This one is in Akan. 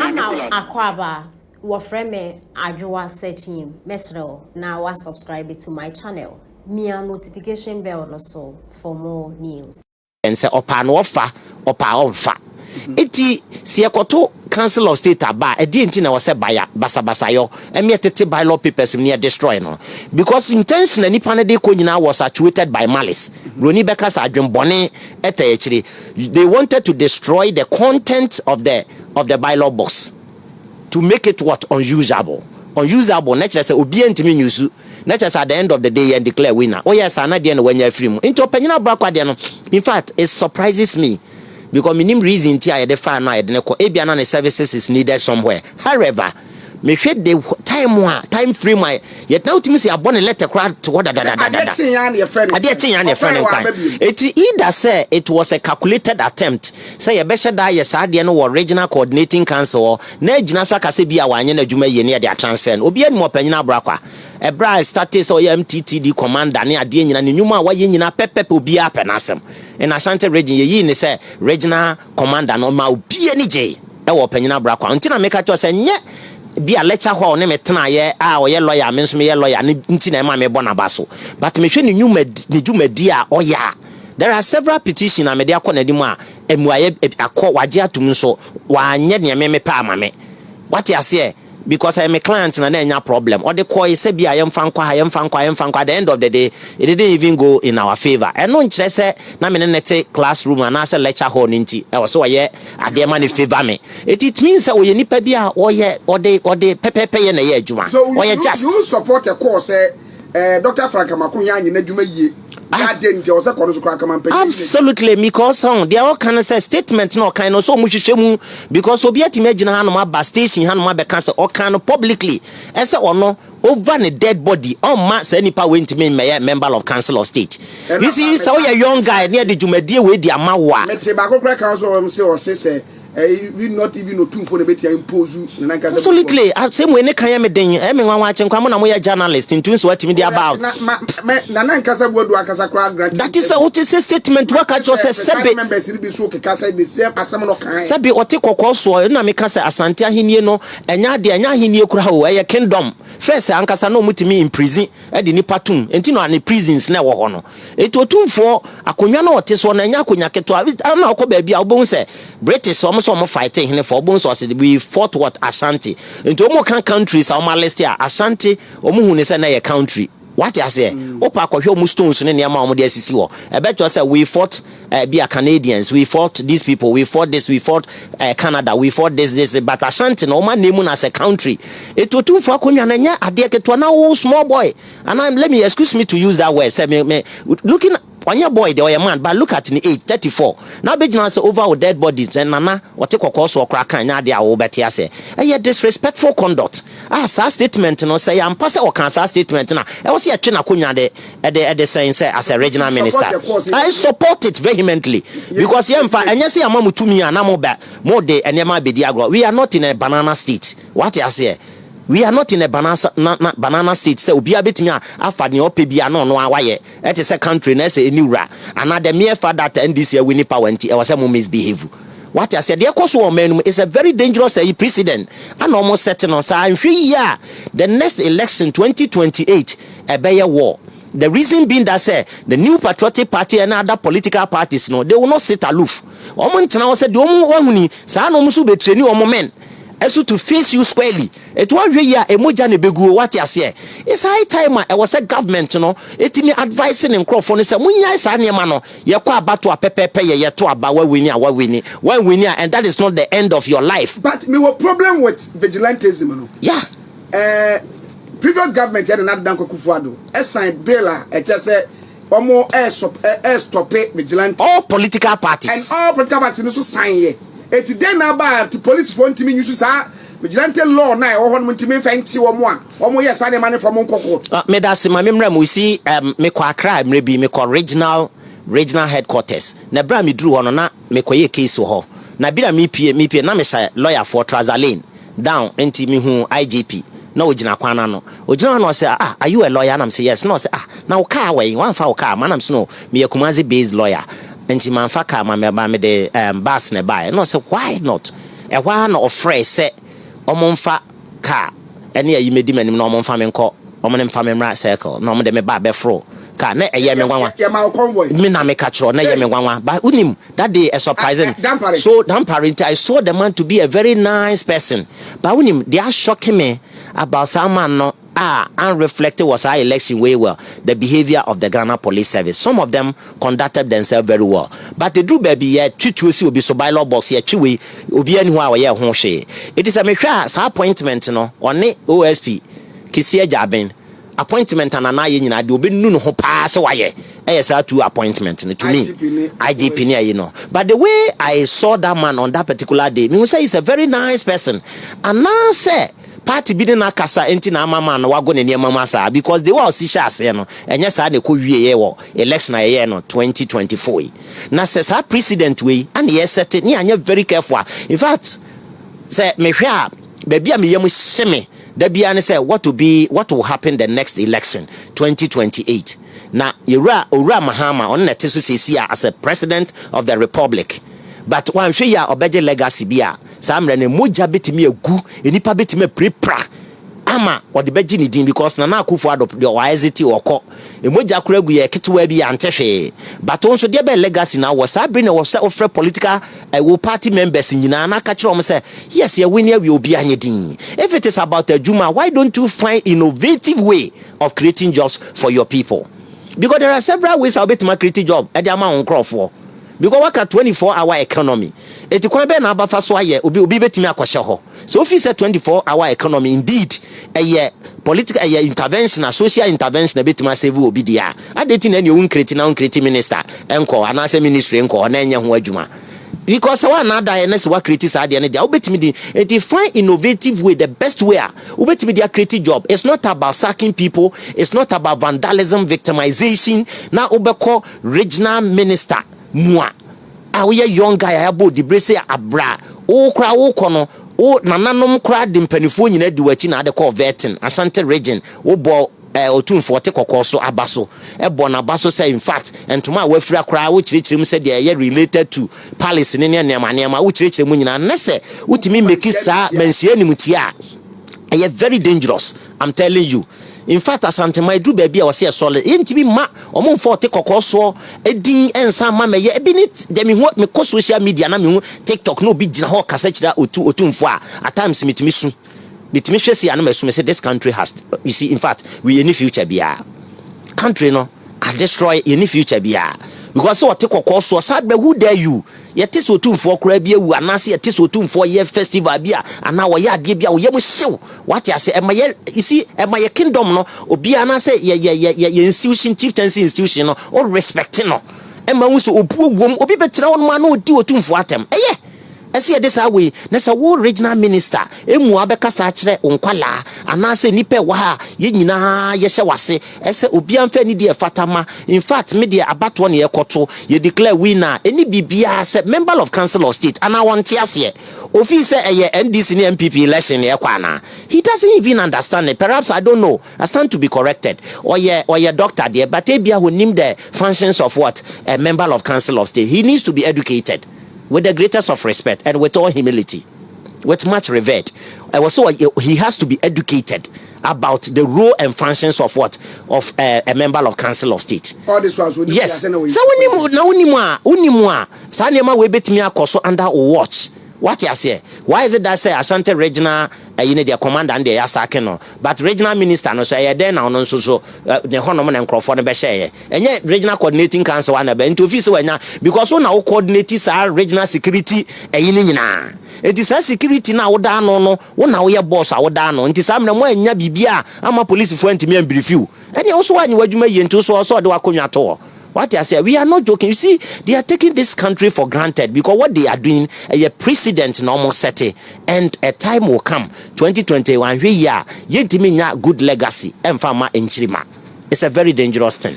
Ama akwaba wafreme ajwa searching mesro na wa subscribe to my channel. Mia notification bell no so for more news. And say opa no ofa opa onfa. Eti si ekoto Council of State aba e di enti na wo se baya basa yo eme tete bylaw papers near destroy no because intention na nipa ne de ko nyina was actuated by malice. Roni bekas adwenbone etayechire. They wanted to destroy the content of the bylaw box to make it what unusable nature say obi entimi nyusu nature say at the end of the day and declare winner. Oh yes, another no wanya free mu into opanyina brakwa de no. In fact, it surprises me because minimum reason ti ayede fa na ayede ne ko ebia na services is needed somewhere. However, me hwe the time frame yet now to me say abon letter crowd to what ade ya na friend it either say it was a calculated attempt say ye be sheda ye sa de no regional coordinating council na agina saka se bia wanye na adwuma ye ne de transfer obi ani mo panyina brakwa e bra status or MTTD commander ne ade nyina ne nyuma wa ye nyina pepepe obi apenasem in Ashante region ye ni say regional commander no ma obi ani je e wo panyina brakwa ntina make to say nye be a lecture hall ne metena ye oye lawyer me nso me ye lawyer nti na ma me bona baso but me hwe ne dwumadi a oya there are several petitions na me de akọ nadimu a emuaye akọ waje atum nso wa anye ne me pa amame what you say because I'm a client na enya problem or the call say bia yemfa nkwa at the end of the day it didn't even go in our favor and no nkyere say na me nete classroom and say lecture hall nti e was so ye ade ma ne favor me it means say we nipa bia ode pepepe ye na ye adwuma or ye just you support a course Dr. Frank Makunya anyi na adwuma yie. Absolutely, because they all can say statement no kind of so much because obi atime gina hanoma ba station hanoma be can say all kind publicly ese ono over the dead body on ma say nipa went me member of Council of State. You see so a young guy near the Jumedie we di amawa mete ba kokra council say we not even no tune for the betia impose absolutely same way ne kan me den me wan wa chenkwa mo na mo ya journalist into so what me dey about na nkasa bodu akasa kra grant that is a what is a statement work at say sebe members ni bi so keka say the same asem no kan sebe oti kokko so na me ka say Asante ahenie no enya de enya ahenie kura ho e kingdom first ankasa no mutimi in prison e de nipa tum enti no an prisons na wo ho no eti otumfo akonwa na ote so na enya akonya keto na okọ ba bia obon say British so fighting here for bones was we fought what Ashante into omo kan countries our list here Ashante omo hu ne say na your country what you say opa kwahwe omo stones ne niam omo de asisi wo e bet you say we fought be a Canadians we fought these people we fought this we fought Canada we fought this but Ashante no man name as a country it otum for akonwa na nya ade keto na wo small boy and let me excuse me to use that word say me looking on your boy, they were a man, but look at the age 34. Now, Bejina say over with dead bodies, and Nana, what take a course or crack and Yadia or Betia say, a disrespectful conduct. Sa statement, no say, I'm passing or cancer statement. Now, I was here China Kunya at the saying, say, as a regional minister. I support it vehemently because, and you say, I'm to me and I'm more day and Yama Bediagro. We are not in a banana state. What you say? We are not in a banana state. So be a bit me after the opebia no awaye. It is a country na say anywhere. And the mere fact that this year we need power and was a misbehave. What I said, the course woman is a very dangerous precedent and almost certain on sign 3 year. The next election 2028 a better war. The reason being that say the New Patriotic Party and other political parties no they will not sit aloof. Omo ntena say the omo wahuni sa no musu be train omo men. Eso to face you squarely. It was year emoja ne begu what you say. It's high time I was a government no. It me advising in Crawford say munya isa niema no. Ye kwa abato apepepe ye to aba we win and that is not the end of your life. But me what problem with vigilantism no. Yeah. Previous government had not done Kufuado. Sign bill just say omo stop vigilante. All political parties. And all political parties no so sign here. It's then about to police for to me use vigilante law now or to me fancy or more yes I money from Monkoko. Me that's my memory we see me kwa cry maybe me kwa regional headquarters. Na bra me drew on na me kwa ye case ho. Na bira me pie na me sha lawyer for Trazalane down enti me hu IGP. Na ojina kwana no. Ojina no say are you a lawyer? And I'm say yes. No say na uka we wan fa uka man am say no me a Kumasi based lawyer. Enti manfa ka ma me de bus ne buy no say why not e wa na ofre se omonfa car ene ayi medi manim na omonfa menko omone mfa memra circle na omode me ba be fro ka na eye me nwanwa ya ma convoy me na me catch na eye me nwanwa but unim that day a surprising so dampering I saw the man to be a very nice person but unim they are shocking me about someone no unreflected was our election way well the behavior of the Ghana Police Service. Some of them conducted themselves very well, but the do baby yeah twitwi obi so by law box yeah twi obi anhu a ye ho hwe. It is a mehwa sa appointment no one OSP Kisia Jaben appointment and na ye nyina de obi nu no ho pa se waye sa two appointment to me IGP near you know. But the way I saw that man on that particular day, me say he's a very nice person and now say party bi na kasa enti na mama na wago ne niam sa because they were officials you know enye sa na ko wie ye wo election na ye no 2024 na say president we and ye set ni anya very careful in fact say me hwe a ba bia me yam hyeme da bia ne say what will happen the next election 2028 na owura mahama on na teso sesi as a president of the republic but one hwe ya obeje legacy bia samre ne moja betimi agu enipa betimi prepra ama wode beji ni din because na akufo adopt the wisity okọ emoja kura gu ye ketewa bi antehwe but onso de be legacy na was abri na was offer political party members nyina na ka kire om say yes you win we obi anye din. If it is about a juma, why don't you find innovative way of creating jobs for your people? Because there are several ways of creating job e dey ama on crop for because work at 24-hour economy eti kwa be na abafa so aye obi betimi akwahye ho so if you say 24-hour economy indeed political intervention social intervention betimi save obi dia adeti na un create minister enko anase ministry enko na enye ho adwuma because one another na se wa create sa dia ne dia obetimi di eti find innovative way the best way obetimi dia create job. It's not about sacking people, it's not about vandalism, victimization. Na obeko regional minister mua we young guy abo di brese abra o kra wo kono o nananom kra de mpanifo nyina di wachi na de call vetting Ashante region wo bo otumfo te kokoso abaso ebo na abaso say in fact entoma wafira kra wo chirichirim say dey related to palace ne nema wo chirichirim nyina na se utimi make sa manhia nimutia very dangerous, I'm telling you. In fact, Asante my do baby was here solid. Intibi ma omon for take kokoso edin ensa ma me ye ebinit dem hu me ko social media na me hu TikTok no bi gina ho kasa kira otumfo a at times mitimi su bitimi hwese ana masu me say this country has, you see, in fact we any future bia country no I destroy any future bia because what take kokoso sad be who dare you yete so otumfo kora bia wu anase yete so otumfo ye festival bia ana wo ya ade bia wo ye mo hyew what you say emaye you see emaye kingdom no obi anase ye institution chieftaincy institution no all respect no ema wu so obuogwom obi betra won ma na odi otumfo atem ese this away na say wo regional minister emu abekasa akire onkwala anase nipa wa ha ye nyina ye hye wase ese obi amfa ni de fatama. In fact me de abato na ye koto ye declare winner eni bibia say member of council of state and I want ase ofi say NDC ni MPP election ye kwana. He doesn't even understand it. Perhaps I don't know, I stand to be corrected or ye doctor there, but ebia who name the functions of what a member of council of state. He needs to be educated with the greatest of respect and with all humility, with much regard. He has to be educated about the role and functions of what of a member of council of state. All this was yes. So unimwa sanema we betimi akoso under watch. What you say? Why is it that say Ashante regional their commander and they are sacking no, but regional minister no so then now no so the honorable and Crawford be share and yet regional coordinating council one be into office because so now coordinates are regional security nyina. It is a security now down no na we boss our down no nti sam na mo anya bibia ama police for ntimi and brief you and you also want you adwuma yento so de wakonwa to. What I say, we are not joking. You see, they are taking this country for granted because what they are doing, a precedent normal setting, and a time will come, 2021, we are yet good legacy and farmer in Chilima. It's a very dangerous thing.